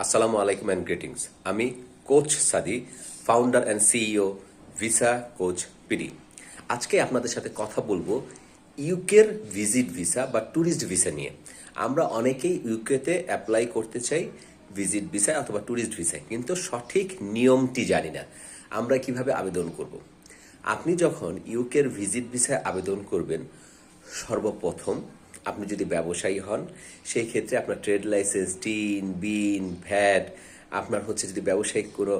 আসসালামু আলাইকুম and greetings. আমি কোচ সাদি, founder and CEO visa coach PD. আজকে আপনাদের সাথে কথা বলবো ইউকের ভিজিট ভিসা বা ট্যুরিস্ট ভিসা নিয়ে। আমরা অনেকেই ইউকেতে অ্যাপ্লাই করতে চাই ভিজিট ভিসায় অথবা ট্যুরিস্ট ভিসায়, কিন্তু সঠিক নিয়মটি জানি না। আমরা কিভাবে আবেদন করব? আপনি যখন ইউকের ভিজিট ভিসায় আবেদন করবেন, সর্বপ্রথম আপনি যদি ব্যবসায়ী হন সেই ক্ষেত্রে আপনার ট্রেড লাইসেন্স, টিন, বিন, ভ্যাট, আপনার যদি ব্যবসায়িক কোনো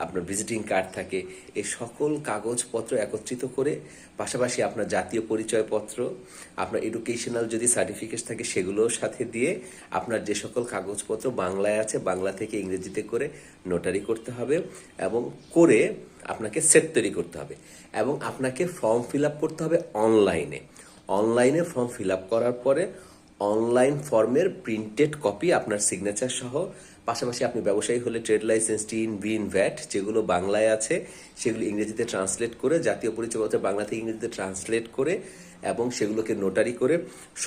আপনার ভিজিটিং কার্ড থাকে, এই সকল কাগজপত্র একত্রিত করে, পাশাপাশি আপনার জাতীয় পরিচয়পত্র, আপনার এডুকেশনাল যদি সার্টিফিকেট থাকে সেগুলোর সাথে দিয়ে আপনার যে সকল কাগজপত্র বাংলায় আছে বাংলা থেকে ইংরেজিতে করে নোটারি করতে হবে এবং করে আপনাকে সেট তৈরি করতে হবে এবং আপনাকে ফর্ম ফিল আপ করতে হবে অনলাইনে ফর্ম ফিল আপ করার পরে অনলাইন ফর্মের প্রিন্টেড কপি আপনার সিগনেচার সহ, পাশাপাশি আপনি ব্যবসায়ী হলে ট্রেড লাইসেন্স, টিন, বিন, ভ্যাট যেগুলো বাংলায় আছে সেগুলো ইংরেজিতে ট্রান্সলেট করে, জাতীয় পরিচয়পত্র বাংলা থেকে ইংরেজিতে ট্রান্সলেট করে এবং সেগুলোকে নোটারি করে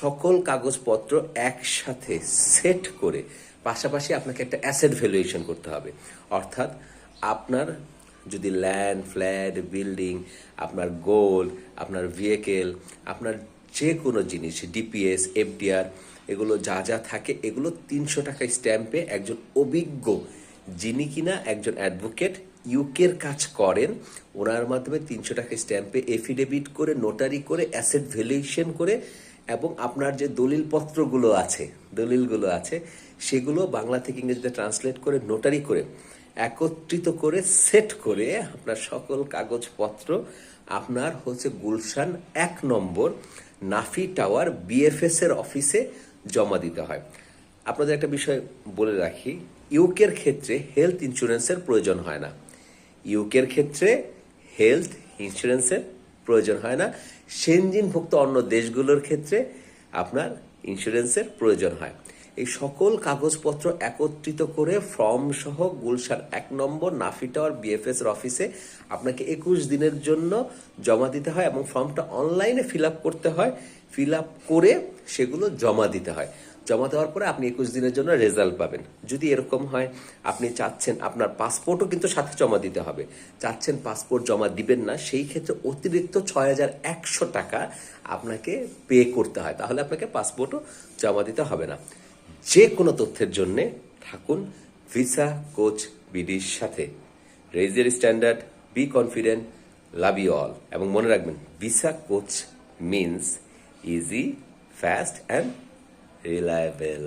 সকল কাগজপত্র একসাথে সেট করে, পাশাপাশি আপনাকে একটা অ্যাসেট ভ্যালুয়েশন করতে হবে। অর্থাৎ আপনার যদি ল্যান্ড, ফ্ল্যাট, বিল্ডিং, আপনার গোল্ড, আপনার ভেহিকেল, আপনার যে কোনো জিনিস, ডিপিএস, এফডিআর, এগুলো যা যা থাকে এগুলো 300 টাকা স্ট্যাম্পে একজন অভিজ্ঞ, যিনি কিনা একজন অ্যাডভোকেট ইউকের কাজ করেন, ওনার মাধ্যমে 300 টাকা স্ট্যাম্পে এফিডেভিট করে, নোটারি করে, অ্যাসেট ভ্যালুয়েশন করে এবং আপনার যে দলিলগুলো আছে সেগুলো বাংলা থেকে ইংরেজিতে ট্রান্সলেট করে, নোটারি করে, একত্রিত করে, সেট করে আপনার সকল কাগজপত্র আপনার গুলশান 1 নম্বর নাফি টাওয়ার বিএফএস এর অফিসে জমা দিতে হয়। আপনাদের একটা বিষয় বলে রাখি, ইউকের ক্ষেত্রে হেলথ ইন্স্যুরেন্সের প্রয়োজন হয় না। সেনজিনভুক্ত অন্য দেশগুলোর ক্ষেত্রে আপনার ইন্স্যুরেন্সের প্রয়োজন হয়। এই সকল কাগজপত্র একত্রিত করে ফর্ম সহ গুলশান 1 নম্বর নাফি টাওয়ার বিএফএস এর অফিসে আপনাকে 21 দিনের জন্য জমা দিতে হয় এবং ফর্মটা অনলাইনে ফিল আপ করতে হয়। ফিল আপ করে সেগুলো জমা দিতে হয়। জমা দেওয়ার পরে আপনি 21 দিনের জন্য রেজাল্ট পাবেন। যদি এরকম হয় আপনি চাচ্ছেন আপনার পাসপোর্টও কিন্তু সাথে জমা দিতে হবে, চাচ্ছেন পাসপোর্ট জমা দিবেন না, সেই ক্ষেত্রে অতিরিক্ত 6100 টাকা আপনাকে পে করতে হয়, তাহলে আপনাকে পাসপোর্টও জমা দিতে হবে না। যে কোনো তথ্যের জন্যে থাকুন ভিসা কোচ বিডির সাথে। Raise your standard, be confident, love you all. এবং মনে রাখবেন, visa coach means easy, fast and reliable.